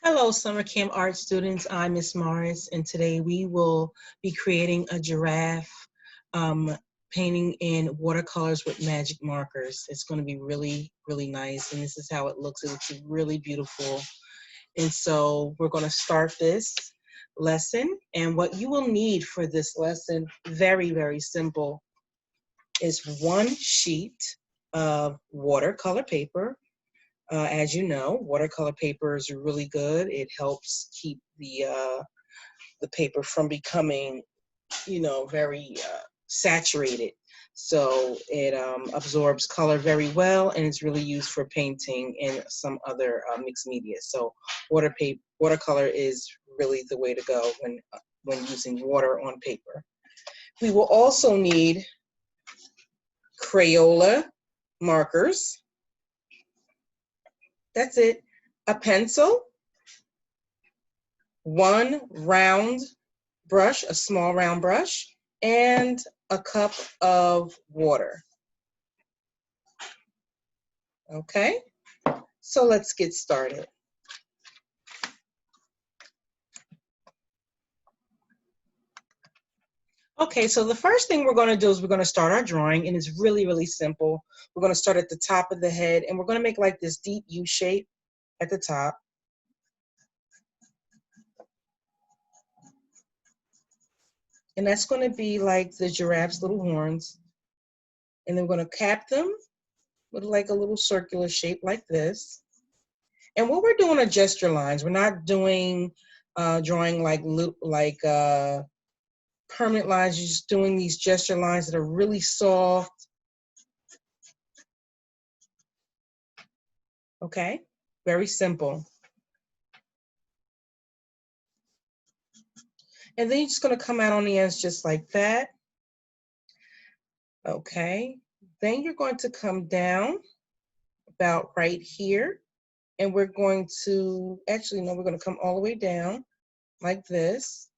Hello, summer camp art students. I'm Miss Morris, and today we will be creating a giraffe um, painting in watercolors with magic markers. It's going to be really, really nice, and this is how it looks. It looks really beautiful. And so we're going to start this lesson, and what you will need for this lesson, very, very simple, is one sheet of watercolor paper. As you know, watercolor paper is really good. It helps keep the paper from becoming, very saturated. So it absorbs color very well, and it's really used for painting and some other mixed media. So watercolor is really the way to go when using water on paper. We will also need Crayola markers. That's it. A pencil, one round brush, a small round brush, and a cup of water. Okay, so let's get started. Okay, so the first thing we're going to do is we're going to start our drawing, and it's really, really simple. We're going to start at the top of the head, and we're going to make like this deep U shape at the top. And that's going to be like the giraffe's little horns. And then we're going to cap them with like a little circular shape like this. And what we're doing are gesture lines. We're not doing drawing like permanent lines. You're just doing these gesture lines that are really soft. Okay, very simple. And then you're just going to come out on the ends just like that. Okay, then you're going to come down about right here. And we're going to, actually, no, we're going to come all the way down like this.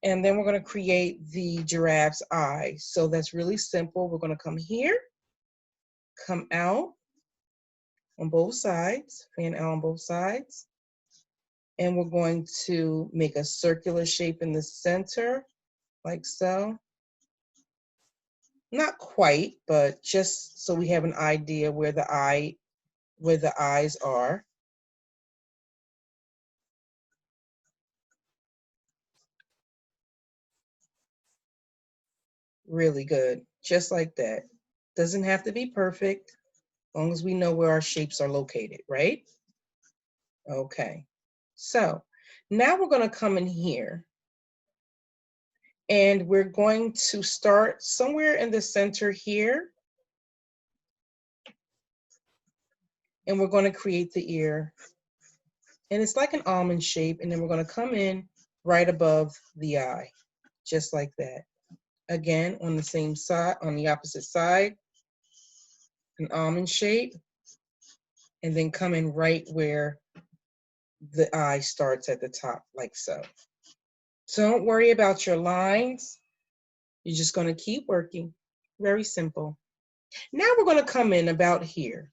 And then we're going to create the giraffe's eye. So that's really simple. We're going to come here, come out on both sides, fan out on both sides. And we're going to make a circular shape in the center, like so. Not quite, but just so we have an idea where the eyes are. Really good, just like that. Doesn't have to be perfect, as long as we know where our shapes are located, right? Okay, so now we're going to come in here, and we're going to start somewhere in the center here, and we're going to create the ear. And it's like an almond shape, and then we're going to come in right above the eye, just like that. Again, on the same side, on the opposite side, an almond shape, and then come in right where the eye starts at the top, like so. So don't worry about your lines. You're just going to keep working. Very simple. Now we're going to come in about here,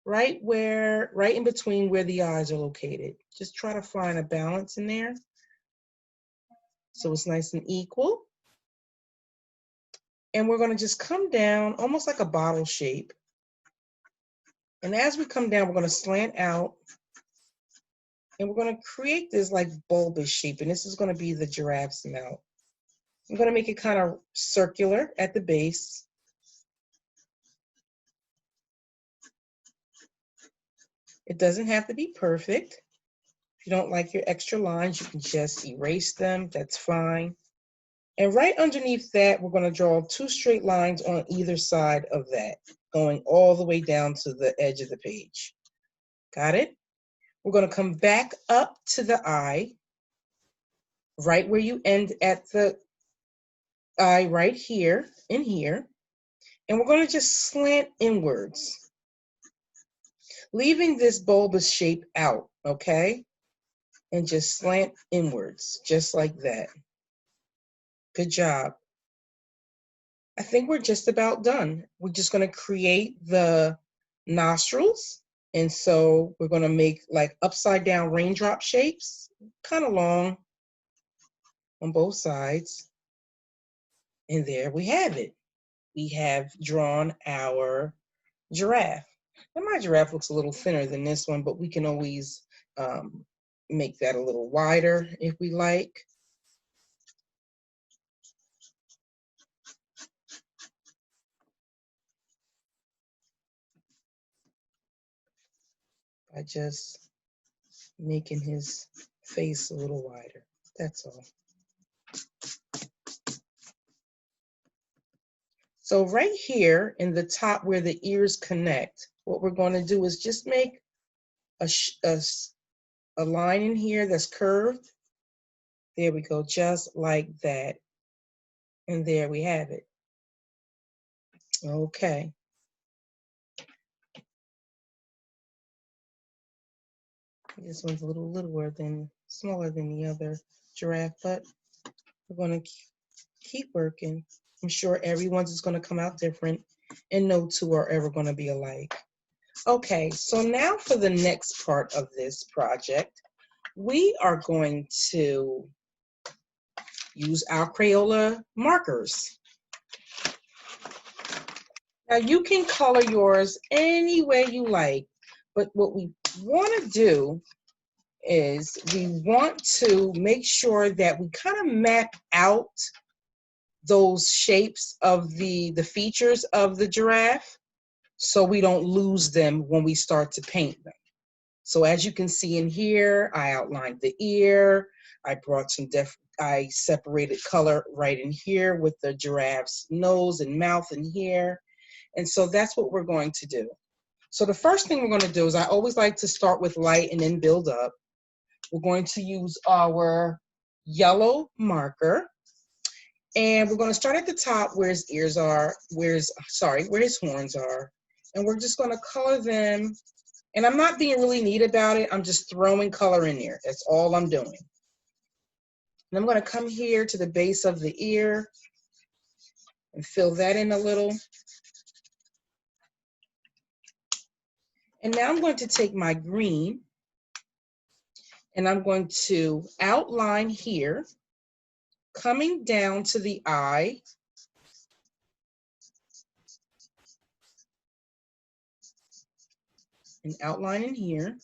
right in between where the eyes are located. Just try to find a balance in there so it's nice and equal. And we're going to just come down almost like a bottle shape. And as we come down, we're going to slant out, and we're going to create this like bulbous shape. And this is going to be the giraffe's mouth. I'm going to make it kind of circular at the base. It doesn't have to be perfect. If you don't like your extra lines, you can just erase them. That's fine. And right underneath that, we're going to draw 2 straight lines on either side of that, going all the way down to the edge of the page. Got it? We're going to come back up to the eye, right where you end at the eye, right here, in here. And we're going to just slant inwards, leaving this bulbous shape out, okay? And just slant inwards, just like that. Good job. I think we're just about done. We're just going to create the nostrils. And so we're going to make like upside down raindrop shapes, kind of long on both sides. And there we have it. We have drawn our giraffe. And my giraffe looks a little thinner than this one, but we can always make that a little wider if we like. By just making his face a little wider. That's all. So right here in the top where the ears connect, what we're going to do is just make a line in here that's curved. There we go, just like that. And there we have it. Okay. This one's a little smaller than the other giraffe, but we're going to keep working. I'm sure everyone's is going to come out different, and no two are ever going to be alike. Okay, so now for the next part of this project, we are going to use our Crayola markers. Now you can color yours any way you like, but what we want to do is we want to make sure that we kind of map out those shapes of the features of the giraffe so we don't lose them when we start to paint them. So as you can see in here, I outlined the ear. I brought I separated color right in here with the giraffe's nose and mouth in here. And so that's what we're going to do. So the first thing we're going to do is I always like to start with light and then build up. We're going to use our yellow marker. And we're going to start at the top where his ears are, where his horns are. And we're just going to color them. And I'm not being really neat about it. I'm just throwing color in there. That's all I'm doing. And I'm going to come here to the base of the ear and fill that in a little. And now I'm going to take my green and I'm going to outline here, coming down to the eye. And outline in here.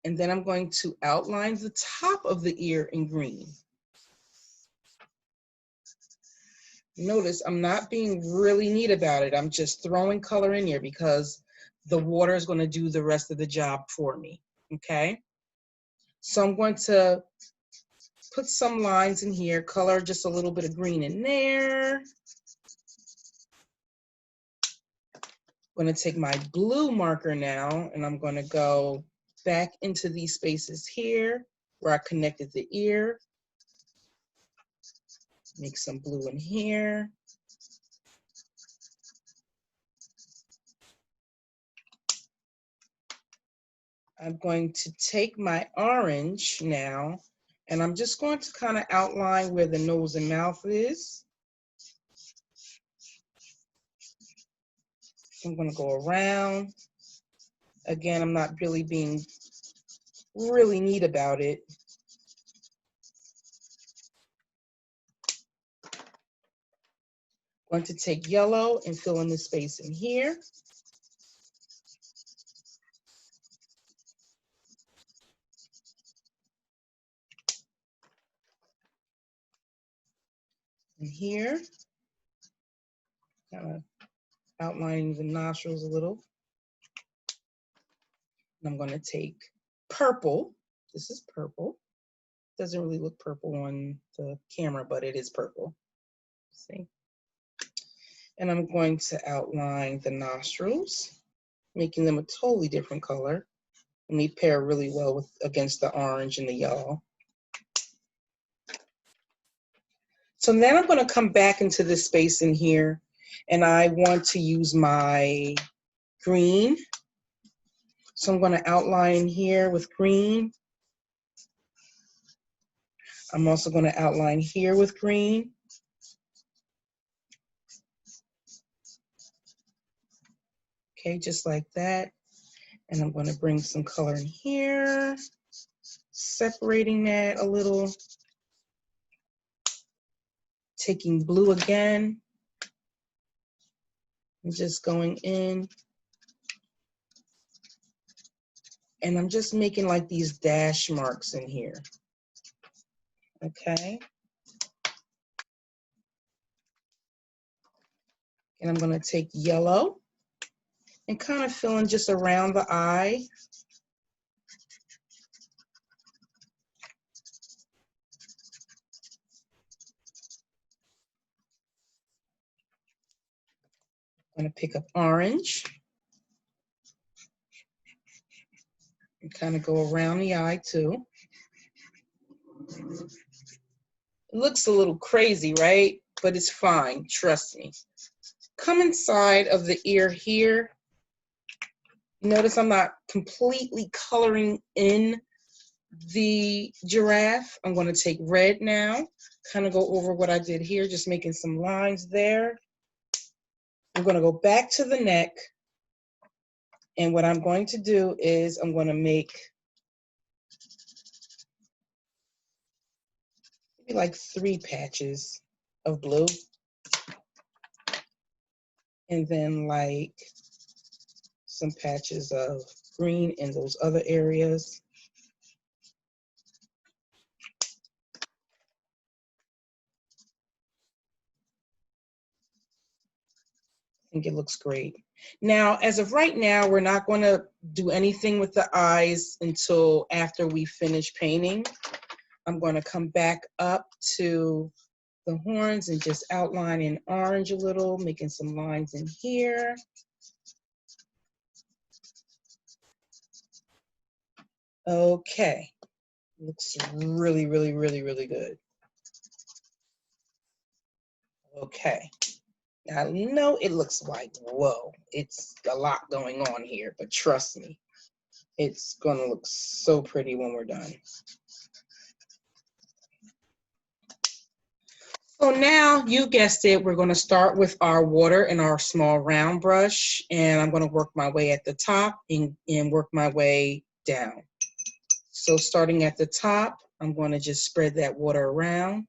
And then I'm going to outline the top of the ear in green. Notice I'm not being really neat about it. I'm just throwing color in here because the water is going to do the rest of the job for me, okay? So I'm going to put some lines in here, color just a little bit of green in there. I'm going to take my blue marker now, and I'm going to go back into these spaces here where I connected the ear. Make some blue in here. I'm going to take my orange now, and I'm just going to kind of outline where the nose and mouth is. I'm going to go around. Again, I'm not really being really neat about it. I'm going to take yellow and fill in the space in here. And here, kind of outlining the nostrils a little. And I'm going to take purple. This is purple. Doesn't really look purple on the camera, but it is purple. See? And I'm going to outline the nostrils, making them a totally different color. And they pair really well against the orange and the yellow. So then I'm going to come back into this space in here, and I want to use my green. So I'm going to outline here with green. I'm also going to outline here with green. Okay, just like that. And I'm going to bring some color in here, separating that a little. Taking blue again and just going in. And I'm just making like these dash marks in here. Okay. And I'm going to take yellow and kind of fill in just around the eye. I'm going to pick up orange and kind of go around the eye too. It looks a little crazy, right? But it's fine, trust me. Come inside of the ear here. Notice I'm not completely coloring in the giraffe. I'm going to take red now, kind of go over what I did here, just making some lines there. I'm going to go back to the neck, and what I'm going to do is I'm going to make maybe like 3 patches of blue, and then like some patches of green in those other areas. I think it looks great. Now, as of right now, we're not going to do anything with the eyes until after we finish painting. I'm going to come back up to the horns and just outline in orange a little, making some lines in here. Okay, looks really, really, really, really good. Okay, now I know it looks like, whoa, it's a lot going on here, but trust me, it's gonna look so pretty when we're done. So now, you guessed it, we're gonna start with our water and our small round brush, and I'm gonna work my way at the top and work my way down. So starting at the top, I'm gonna just spread that water around,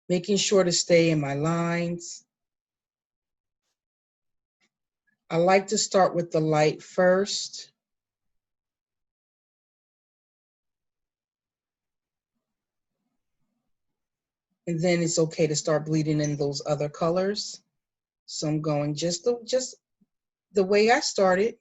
making sure to stay in my lines. I like to start with the light first. And then it's okay to start bleeding in those other colors. So I'm going just the way I started.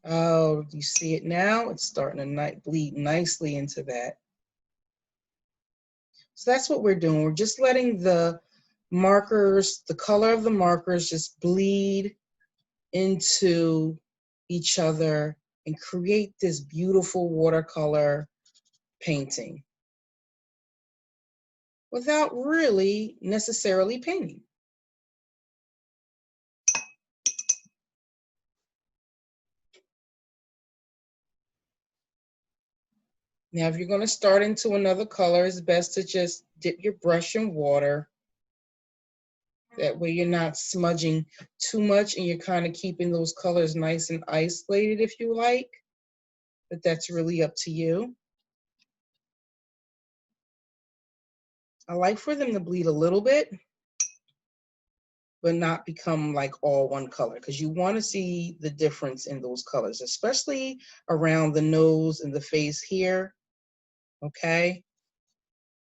Oh, you see it now? It's starting to bleed nicely into that. So that's what we're doing. We're just letting the markers, the color of the markers just bleed into each other and create this beautiful watercolor painting without really necessarily painting. Now, if you're going to start into another color, it's best to just dip your brush in water. That way you're not smudging too much and you're kind of keeping those colors nice and isolated if you like. But that's really up to you. I like for them to bleed a little bit, but not become like all one color, because you want to see the difference in those colors, especially around the nose and the face here. Okay.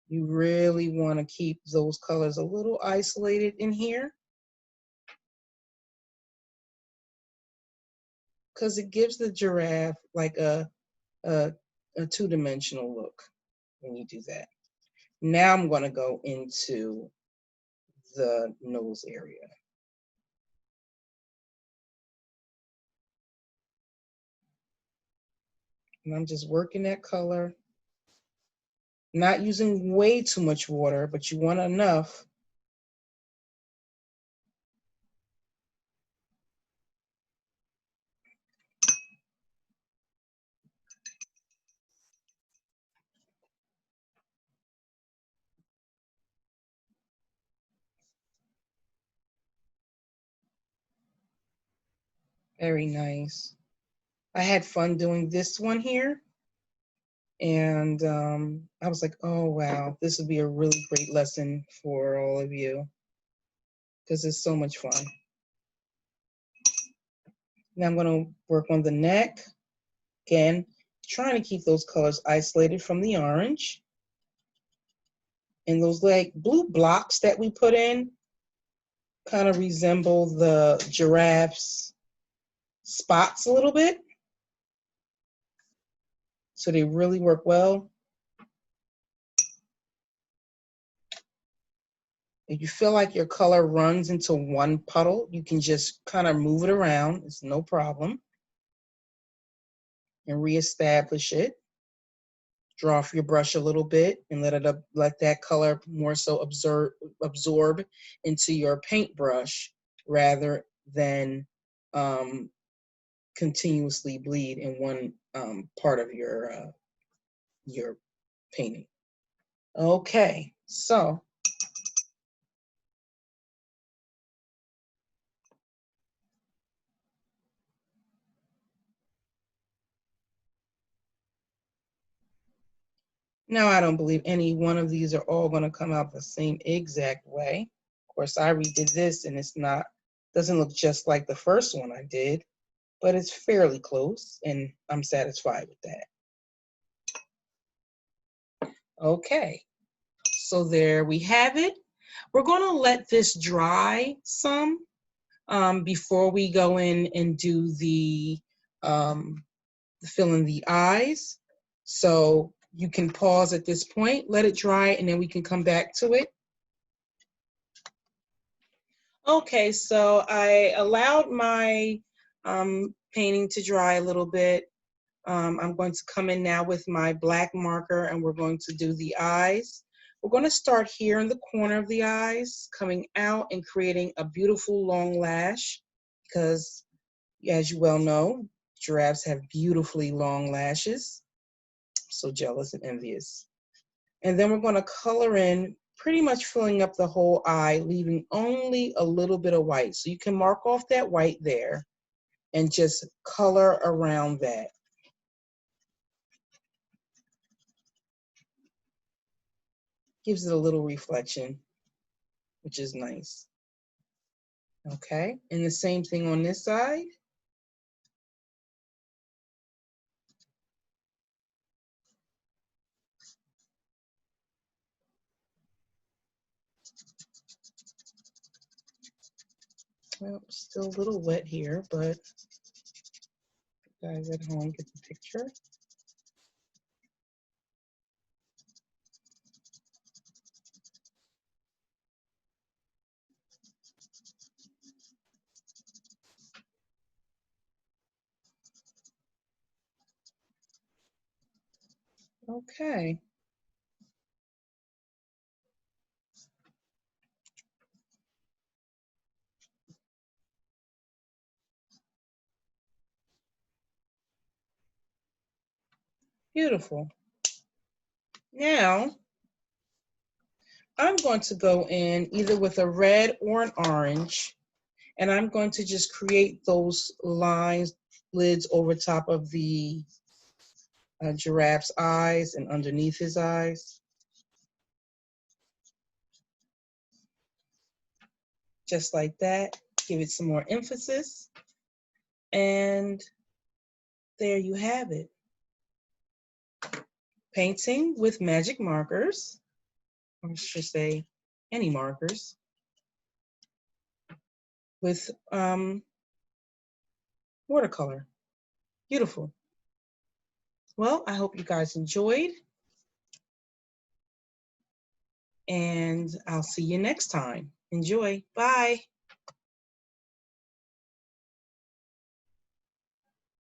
You really want to keep those colors a little isolated in here, because it gives the giraffe like a two-dimensional look when you do that. Now I'm going to go into the nose area. And I'm just working that color, not using way too much water, but you want enough. Very nice. I had fun doing this one here. And I was like, oh, wow, this would be a really great lesson for all of you because it's so much fun. Now I'm going to work on the neck. Again, trying to keep those colors isolated from the orange. And those like blue blocks that we put in kind of resemble the giraffe's spots a little bit. So they really work well. If you feel like your color runs into one puddle, you can just kind of move it around. It's no problem. And reestablish it. Draw off your brush a little bit and let that color more so absorb into your paintbrush rather than continuously bleed in one part of your painting. Okay, so now I don't believe any one of these are all going to come out the same exact way. Of course, I redid this and doesn't look just like the first one I did, but it's fairly close and I'm satisfied with that. Okay, so there we have it. We're going to let this dry some before we go in and do the fill in the eyes. So you can pause at this point, let it dry, and then we can come back to it. Okay, so I allowed my painting to dry a little bit. I'm going to come in now with my black marker and we're going to do the eyes. We're going to start here in the corner of the eyes, coming out and creating a beautiful long lash because, as you well know, giraffes have beautifully long lashes. So jealous and envious. And then we're going to color in, pretty much filling up the whole eye, leaving only a little bit of white. So you can mark off that white there and just color around that. Gives it a little reflection, which is nice. Okay, and the same thing on this side. Well, still a little wet here, but you guys at home get the picture. Okay. Beautiful. Now, I'm going to go in either with a red or an orange, and I'm going to just create those lines, lids over top of the giraffe's eyes and underneath his eyes. Just like that. Give it some more emphasis. And there you have it. Painting with magic markers, or I should say any markers, with watercolor. Beautiful. Well, I hope you guys enjoyed, and I'll see you next time. Enjoy. Bye.